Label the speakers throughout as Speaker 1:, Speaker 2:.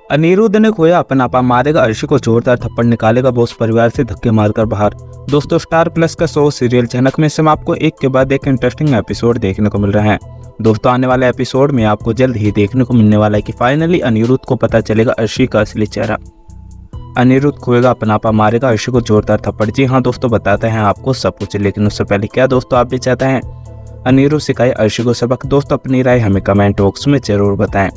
Speaker 1: अनिरुद्ध ने खोया अपना आपा, मारेगा अर्शी को जोरदार थप्पड़, निकालेगा बॉस परिवार से धक्के मारकर बाहर। दोस्तों, स्टार प्लस का शो सीरियल झनक में से आपको एक के बाद एक इंटरेस्टिंग एपिसोड देखने को मिल रहे हैं। दोस्तों, आने वाले एपिसोड में आपको जल्द ही देखने को मिलने वाला है कि फाइनली अनिरुद्ध को पता चलेगा अर्शी का असली चेहरा। अनिरुद्ध खोएगा अपना आपा, मारेगा अर्शी को जोरदार थप्पड़। जी हाँ दोस्तों, बताते हैं आपको सब कुछ, लेकिन उससे पहले क्या दोस्तों आप भी चाहते हैं अनिरुद्ध सिखाए अर्शी को सबक? दोस्तों, अपनी राय हमें कमेंट बॉक्स में जरूर बताएं।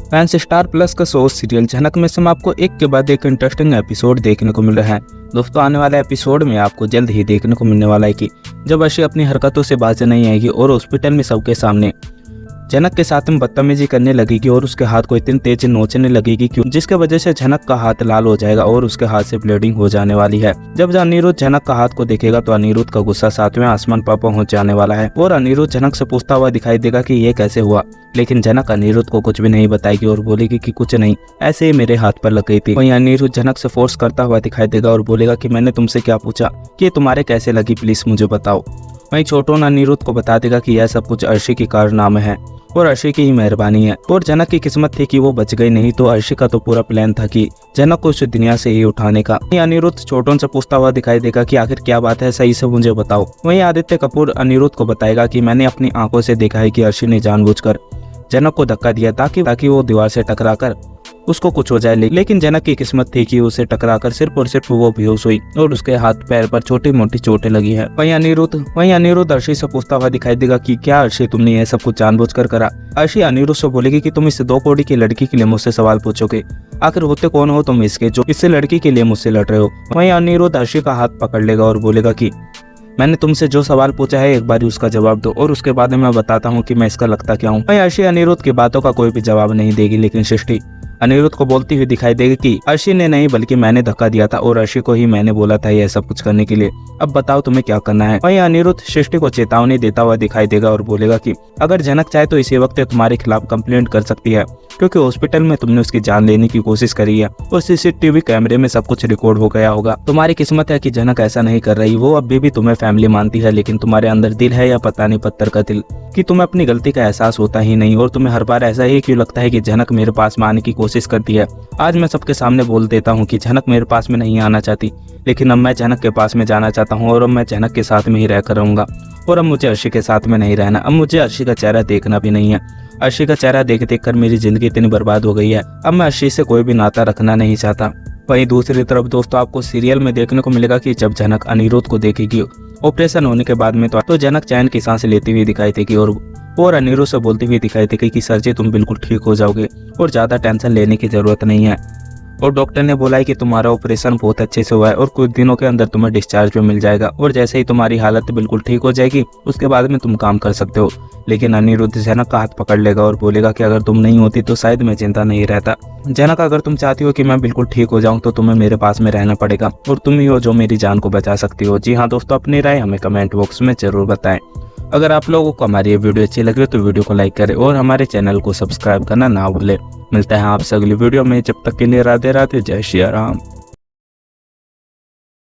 Speaker 1: फैंस, स्टार प्लस का शो सीरियल झनक में से आपको एक के बाद एक इंटरेस्टिंग एपिसोड देखने को मिल रहा है। दोस्तों, आने वाले एपिसोड में आपको जल्द ही देखने को मिलने वाला है कि जब अर्शी अपनी हरकतों से बाज नहीं आएगी और हॉस्पिटल में सबके सामने झनक के साथ में बदतमीजी करने लगेगी और उसके हाथ को इतनी तेज नोचने लगेगी कि जिसके वजह से झनक का हाथ लाल हो जाएगा और उसके हाथ से ब्लीडिंग हो जाने वाली है। जब अनिरुद्ध झनक का हाथ को देखेगा तो अनिरुद्ध का गुस्सा 7वें आसमान पर पहुंच जाने वाला है और अनिरुद्ध झनक से पूछता हुआ दिखाई देगा कि ये कैसे हुआ, लेकिन झनक अनिरुद्ध को कुछ भी नहीं बताएगी और बोलेगी कि कुछ नहीं, ऐसे ही मेरे हाथ पर लग गई थी। वहीं अनिरुद्ध झनक से फोर्स करता हुआ दिखाई देगा और बोलेगा कि मैंने तुमसे क्या पूछा, कि तुम्हारे कैसे लगी, प्लीज मुझे बताओ। वहीं छोटोन अनिरुद्ध को बता देगा कि यह सब कुछ अर्शी की कारनामे है और अर्शी की ही मेहरबानी है और झनक की किस्मत थी कि वो बच गई, नहीं तो अर्शी का तो पूरा प्लान था कि झनक को इस दुनिया से ही उठाने का। अनिरुद्ध छोटोन से पूछता हुआ दिखाई देगा कि आखिर क्या बात है, सही से मुझे बताओ। वहीं आदित्य कपूर अनिरुद्ध को बताएगा कि मैंने अपनी आंखों से देखा है कि अर्शी ने जानबूझकर झनक को धक्का दिया ताकि वो दीवार से टकराकर उसको कुछ हो जाए, लेकिन झनक की किस्मत थी कि उसे टकराकर सिर्फ और सिर्फ वो बेहोश हुई और उसके हाथ पैर पर छोटी मोटी चोटें लगी है। वहीं अनिरुद्ध अर्शी से पूछता हुआ दिखाई देगा कि क्या अर्शी तुमने यह सब कुछ जानबूझकर करा? अर्शी अनिरुद्ध से बोलेगी कि तुम इस 2 कौड़ी की लड़की के लिए मुझसे सवाल पूछोगे, आखिर होते कौन हो तुम इसके जो इससे लड़की के लिए मुझसे लड़ रहे हो? वहीं अनिरुद्ध अर्शी का हाथ पकड़ लेगा और बोलेगा कि मैंने तुमसे जो सवाल पूछा है एक बार उसका जवाब दो और उसके बाद मैं बताता हूँ कि मैं इसका लगता क्या हूँ। वहीं अर्शी अनिरुद्ध की बातों का कोई भी जवाब नहीं देगी, लेकिन सृष्टि अनिरुद्ध को बोलती हुई दिखाई देगी कि अर्शी ने नहीं बल्कि मैंने धक्का दिया था और अर्शी को ही मैंने बोला था यह सब कुछ करने के लिए, अब बताओ तुम्हें क्या करना है। वहीं अनिरुद्ध सृष्टि को चेतावनी देता हुआ दिखाई देगा और बोलेगा कि अगर झनक चाहे तो इसी वक्त तुम्हारे खिलाफ कंप्लेंट कर सकती है, क्योंकि हॉस्पिटल में तुमने उसकी जान लेने की कोशिश करी है और सीसीटीवी कैमरे में सब कुछ रिकॉर्ड हो गया होगा। तुम्हारी किस्मत है कि झनक ऐसा नहीं कर रही, वो अभी भी तुम्हें फैमिली मानती है, लेकिन तुम्हारे अंदर दिल है या पता नहीं पत्थर का दिल कि तुम्हें अपनी गलती का एहसास होता ही नहीं और तुम्हें हर बार ऐसा ही क्यों लगता है कि झनक मेरे पास में आने की कोशिश करती है। आज मैं सबके सामने बोल देता हूँ कि झनक मेरे पास में नहीं आना चाहती, लेकिन अब मैं झनक के पास में जाना चाहता हूँ और अब मैं झनक के साथ में ही रहकर रहूंगा और अब मुझे अर्शी के साथ में नहीं रहना, अब मुझे अर्शी का चेहरा देखना भी नहीं है। अर्शी का चेहरा देख कर मेरी जिंदगी इतनी बर्बाद हो गई है, अब मैं अर्शी से कोई भी नाता रखना नहीं चाहता। वहीं दूसरी तरफ दोस्तों, आपको सीरियल में देखने को मिलेगा कि जब झनक अनिरुद्ध को देखेगी ऑपरेशन होने के बाद में तो झनक चैन की सांस लेती हुई दिखाई देगी और अनिरुद्ध से बोलती हुई दिखाई देगी कि सर जी तुम बिल्कुल ठीक हो जाओगे और ज्यादा टेंशन लेने की जरूरत नहीं है और डॉक्टर ने बोला है कि तुम्हारा ऑपरेशन बहुत अच्छे से हुआ है और कुछ दिनों के अंदर तुम्हें डिस्चार्ज भी मिल जाएगा और जैसे ही तुम्हारी हालत बिल्कुल ठीक हो जाएगी उसके बाद में तुम काम कर सकते हो। लेकिन अनिरुद्ध झनक का हाथ पकड़ लेगा और बोलेगा कि अगर तुम नहीं होती तो शायद मैं चिंता नहीं रहता। झनक, अगर तुम चाहती हो कि मैं बिल्कुल ठीक हो जाऊं तो तुम्हें मेरे पास में रहना पड़ेगा और तुम ही हो जो मेरी जान को बचा सकती हो। जी हाँ दोस्तों, अपनी राय हमें कमेंट बॉक्स में जरूर बताएं। अगर आप लोगों को हमारी ये वीडियो अच्छी लगे तो वीडियो को लाइक करें और हमारे चैनल को सब्सक्राइब करना ना भूलें। मिलते हैं आपसे अगली वीडियो में, जब तक के लिए राधे राधे, जय श्री राम।